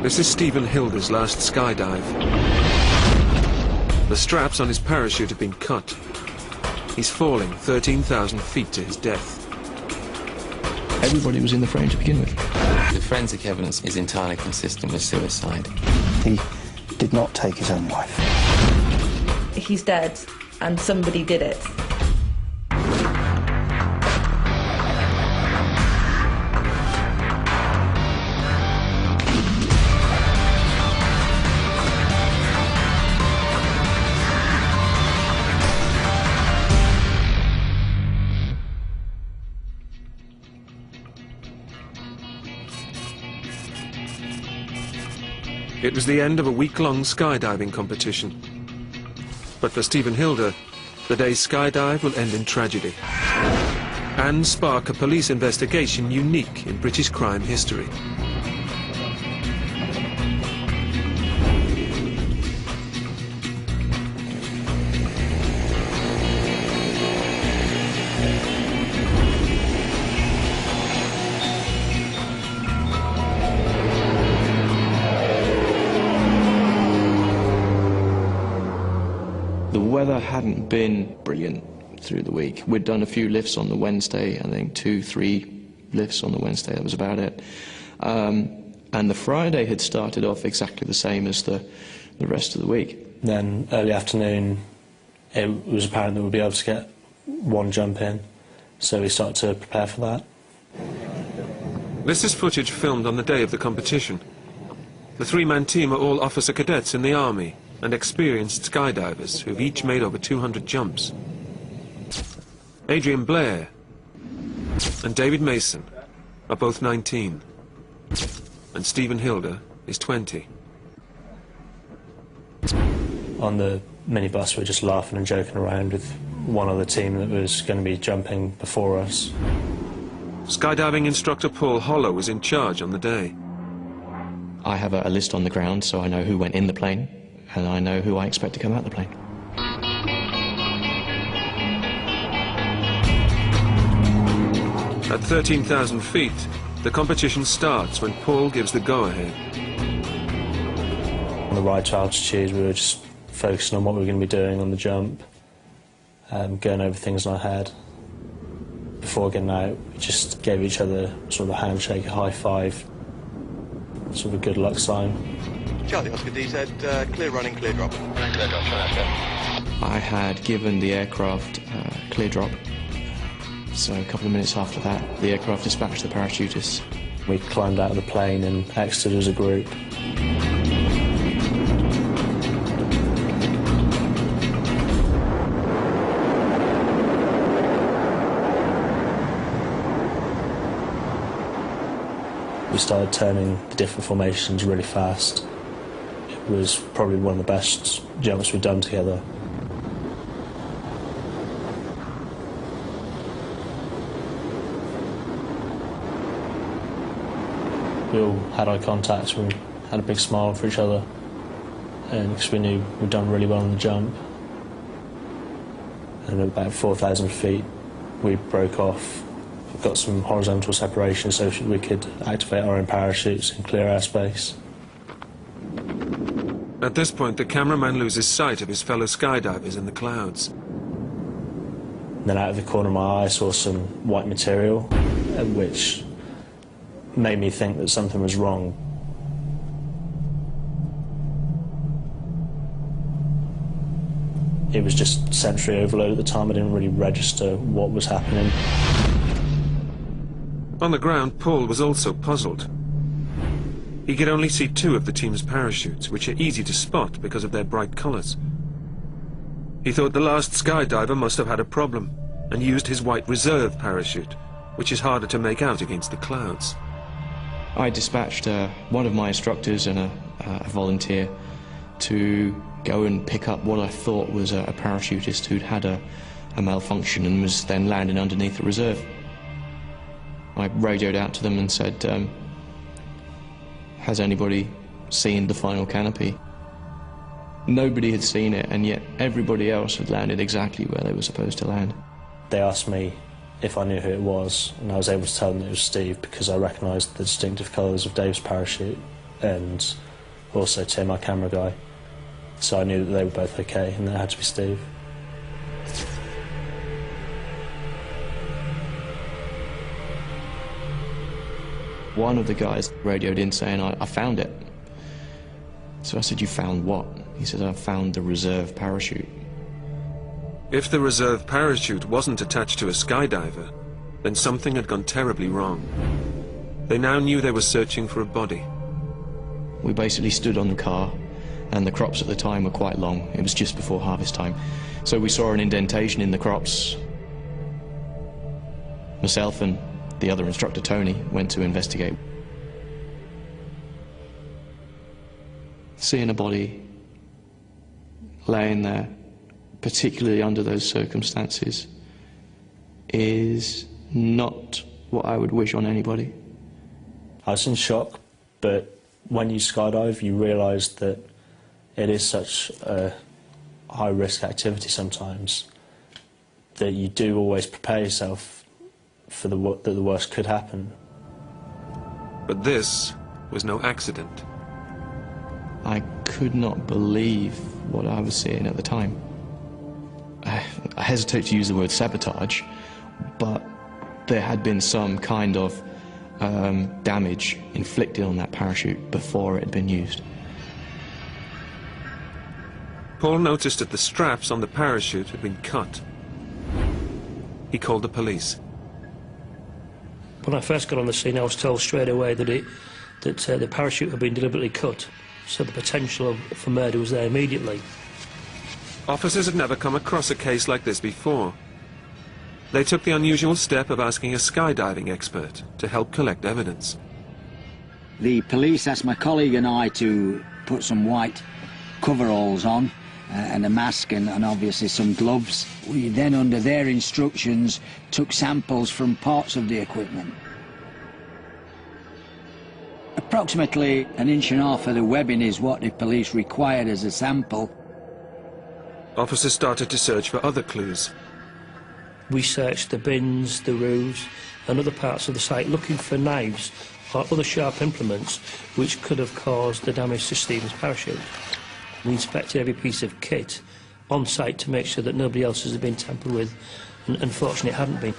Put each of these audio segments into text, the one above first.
This is Stephen Hilder's last skydive. The straps on his parachute have been cut. He's falling 13,000 feet to his death. Everybody was in the frame to begin with. The forensic evidence is entirely consistent with suicide. He did not take his own life. He's dead, and somebody did it. It was the end of a week-long skydiving competition. But for Stephen Hilder, the day's skydive will end in tragedy and spark a police investigation unique in British crime history. The weather hadn't been brilliant through the week. We'd done a few lifts on the Wednesday, I think 2-3 lifts on the Wednesday, that was about it. And the Friday had started off exactly the same as the rest of the week. Then early afternoon, it was apparent that we'd be able to get one jump in, so we started to prepare for that. This is footage filmed on the day of the competition. The three-man team are all officer cadets in the army and experienced skydivers who've each made over 200 jumps. Adrian Blair and David Mason are both 19, and Stephen Hilder is 20. On the minibus, we were just laughing and joking around with one other team that was going to be jumping before us. Skydiving instructor Paul Hollow was in charge on the day. I have a list on the ground, so I know who went in the plane, and I know who I expect to come out the plane. At 13,000 feet, the competition starts when Paul gives the go-ahead. On the ride to altitude, we were just focusing on what we were going to be doing on the jump, going over things in our head. Before getting out, we just gave each other sort of a handshake, a high five, sort of a good luck sign. Charlie, Oscar D said clear running, clear drop. Clear drop, I had given the aircraft clear drop, so a couple of minutes after that, the aircraft dispatched the parachutists. We climbed out of the plane and exited as a group. We started turning the different formations really fast. It was probably one of the best jumps we'd done together. We all had eye contact, we had a big smile for each other, and because we knew we'd done really well on the jump. And at about 4,000 feet, we broke off. We got some horizontal separation so we could activate our own parachutes and clear airspace. At this point, the cameraman loses sight of his fellow skydivers in the clouds. And then out of the corner of my eye, I saw some white material, which made me think that something was wrong. It was just sensory overload at the time. I didn't really register what was happening. On the ground, Paul was also puzzled. He could only see two of the team's parachutes, which are easy to spot because of their bright colors. He thought the last skydiver must have had a problem and used his white reserve parachute, which is harder to make out against the clouds. I dispatched one of my instructors and a volunteer to go and pick up what I thought was a parachutist who'd had a malfunction and was then landing underneath the reserve. I radioed out to them and said, has anybody seen the final canopy? Nobody had seen it, and yet everybody else had landed exactly where they were supposed to land. They asked me if I knew who it was, and I was able to tell them it was Steve because I recognised the distinctive colours of Dave's parachute. and also Tim, my camera guy. So I knew that they were both okay, and that had to be Steve. One of the guys radioed in saying, I found it. So I said, you found what? He said, I found the reserve parachute. If the reserve parachute wasn't attached to a skydiver, then something had gone terribly wrong. They now knew they were searching for a body. We basically stood on the car, and the crops at the time were quite long. It was just before harvest time. So we saw an indentation in the crops. Myself and the other instructor, Tony, went to investigate. Seeing a body laying there, particularly under those circumstances, is not what I would wish on anybody. I was in shock, but when you skydive, you realise that it is such a high-risk activity sometimes that you do always prepare yourself for that the worst could happen. But this was no accident. I could not believe what I was seeing at the time. I hesitate to use the word sabotage, but there had been some kind of damage inflicted on that parachute before it had been used. Paul noticed that the straps on the parachute had been cut. He called the police. When I first got on the scene, I was told straight away that the parachute had been deliberately cut, so the potential for murder was there immediately. Officers had never come across a case like this before. They took the unusual step of asking a skydiving expert to help collect evidence. The police asked my colleague and I to put some white coveralls on and a mask and obviously some gloves. We then, under their instructions, took samples from parts of the equipment. Approximately 1.5 inches of the webbing is what the police required as a sample. Officers started to search for other clues. We searched the bins, the roofs and other parts of the site looking for knives or other sharp implements which could have caused the damage to Stephen's parachute. We inspected every piece of kit on site to make sure that nobody else has been tampered with, and unfortunately it hadn't been.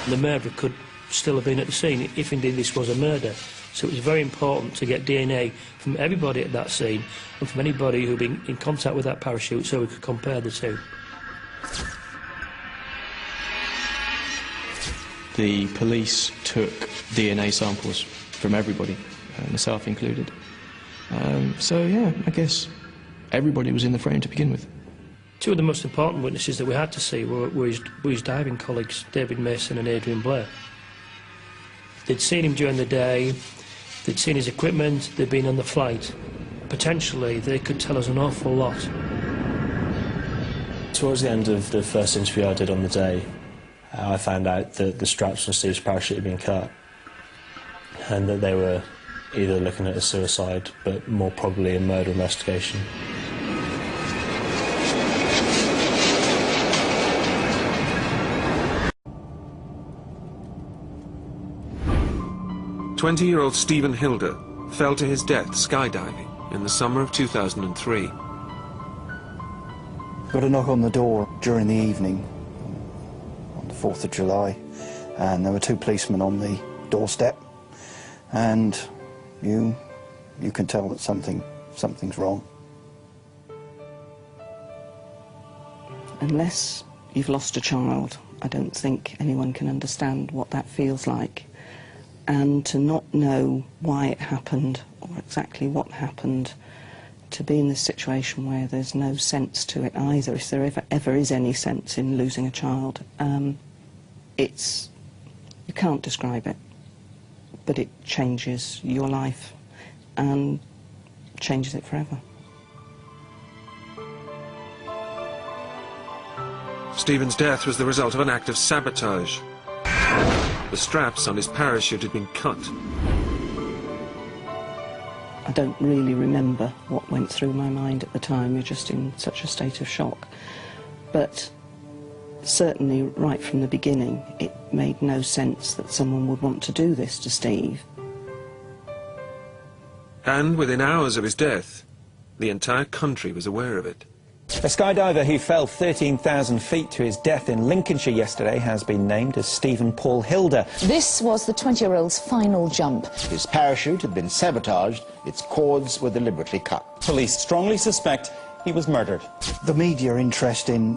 The murderer could still have been at the scene if indeed this was a murder. So it was very important to get DNA from everybody at that scene and from anybody who'd been in contact with that parachute so we could compare the two. The police took DNA samples from everybody, myself included. So yeah, I guess everybody was in the frame to begin with. Two of the most important witnesses that we had to see were his diving colleagues, David Mason and Adrian Blair. They'd seen him during the day, they'd seen his equipment, they'd been on the flight. Potentially, they could tell us an awful lot. Towards the end of the first interview I did on the day, I found out that the straps from Steve's parachute had been cut and that they were either looking at a suicide, but more probably a murder investigation. "20-year-old Stephen Hilder fell to his death skydiving in the summer of 2003. Got a knock on the door during the evening on the 4th of July, and there were 2 policemen on the doorstep, and you can tell that something's wrong. Unless you've lost a child, I don't think anyone can understand what that feels like. And to not know why it happened or exactly what happened, to be in this situation where there's no sense to it either, if there ever is any sense in losing a child, you can't describe it, but it changes your life and changes it forever. Stephen's death was the result of an act of sabotage. The straps on his parachute had been cut. I don't really remember what went through my mind at the time. You're just in such a state of shock. But certainly right from the beginning, it made no sense that someone would want to do this to Steve. And within hours of his death, the entire country was aware of it. A skydiver who fell 13,000 feet to his death in Lincolnshire yesterday has been named as Stephen Paul Hilder. This was the 20-year-old's final jump. His parachute had been sabotaged, its cords were deliberately cut. Police strongly suspect he was murdered. The media interest in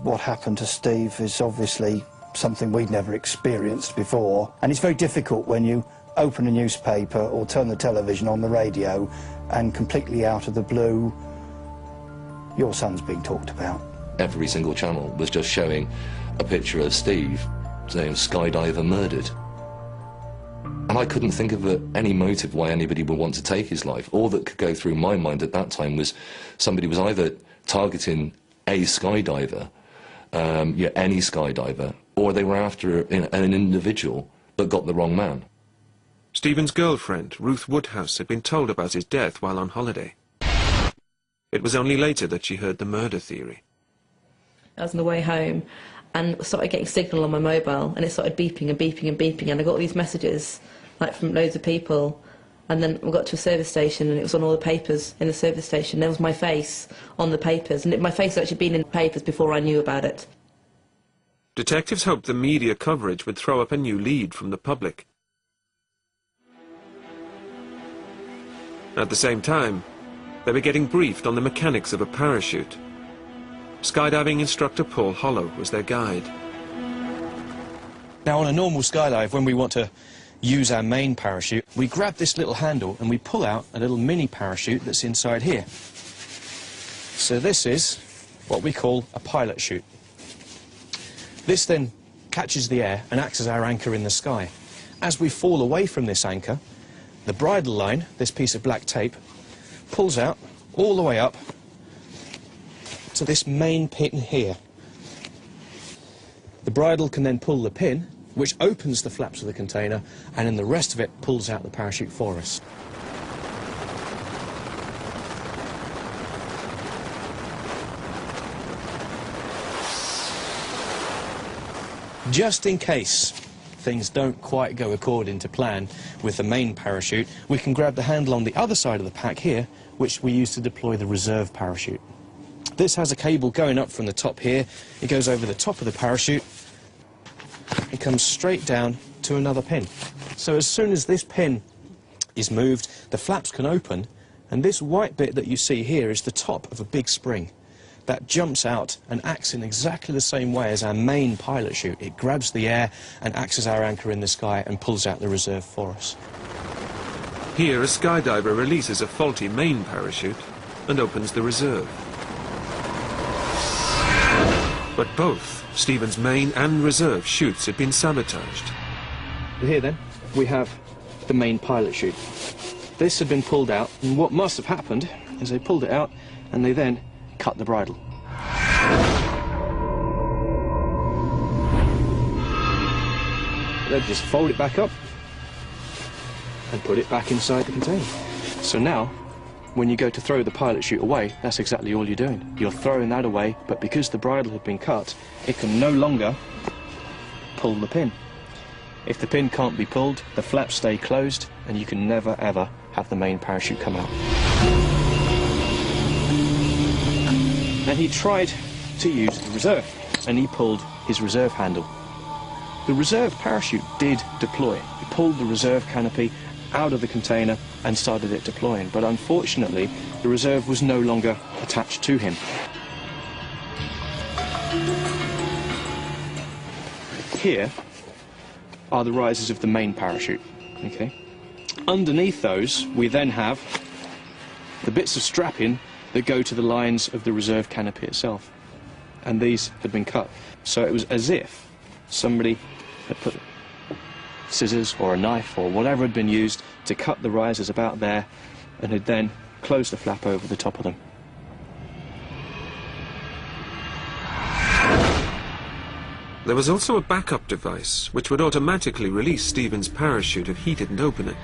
what happened to Steve is obviously something we'd never experienced before, and it's very difficult when you open a newspaper or turn the television on, the radio, and completely out of the blue, your son's being talked about. Every single channel was just showing a picture of Steve saying skydiver murdered. And I couldn't think of any motive why anybody would want to take his life. All that could go through my mind at that time was somebody was either targeting a skydiver, any skydiver, or they were after an individual but got the wrong man. Stephen's girlfriend, Ruth Woodhouse, had been told about his death while on holiday. It was only later that she heard the murder theory. I was on the way home and started getting signal on my mobile, and it started beeping and beeping and beeping, and I got all these messages like from loads of people, and then we got to a service station and it was on all the papers in the service station. There was my face on the papers, and my face had actually been in the papers before I knew about it. Detectives hoped the media coverage would throw up a new lead from the public. At the same time, they were getting briefed on the mechanics of a parachute. Skydiving instructor Paul Hollow was their guide. Now, on a normal skydive, when we want to use our main parachute, we grab this little handle and we pull out a little mini parachute that's inside here. So this is what we call a pilot chute. This then catches the air and acts as our anchor in the sky. As we fall away from this anchor, the bridle line, this piece of black tape, pulls out all the way up to this main pin here. The bridle can then pull the pin, which opens the flaps of the container, and then the rest of it pulls out the parachute for us. Just in case things don't quite go according to plan with the main parachute, we can grab the handle on the other side of the pack here, which we use to deploy the reserve parachute. This has a cable going up from the top here. It goes over the top of the parachute and comes straight down to another pin. So as soon as this pin is moved, the flaps can open, and this white bit that you see here is the top of a big spring that jumps out and acts in exactly the same way as our main pilot chute. It grabs the air and acts as our anchor in the sky and pulls out the reserve for us. Here, a skydiver releases a faulty main parachute and opens the reserve. But both Stephen's main and reserve chutes had been sabotaged. Here then, we have the main pilot chute. This had been pulled out, and what must have happened is they pulled it out and they then cut the bridle. They'll just fold it back up and put it back inside the container. So now, when you go to throw the pilot chute away, that's exactly all you're doing. You're throwing that away, but because the bridle had been cut, it can no longer pull the pin. If the pin can't be pulled, the flaps stay closed, and you can never ever have the main parachute come out. And he tried to use the reserve, and he pulled his reserve handle. The reserve parachute did deploy. He pulled the reserve canopy out of the container and started it deploying, but unfortunately the reserve was no longer attached to him. Here are the risers of the main parachute, okay? Underneath those we then have the bits of strapping that go to the lines of the reserve canopy itself, and these had been cut. So it was as if somebody had put scissors or a knife or whatever had been used to cut the risers about there and had then closed the flap over the top of them. There was also a backup device which would automatically release Stephen's parachute if he didn't open it.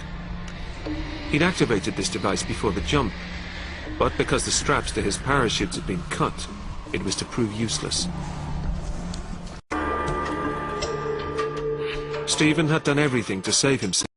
He'd activated this device before the jump, but because the straps to his parachutes had been cut, it was to prove useless. Stephen had done everything to save himself.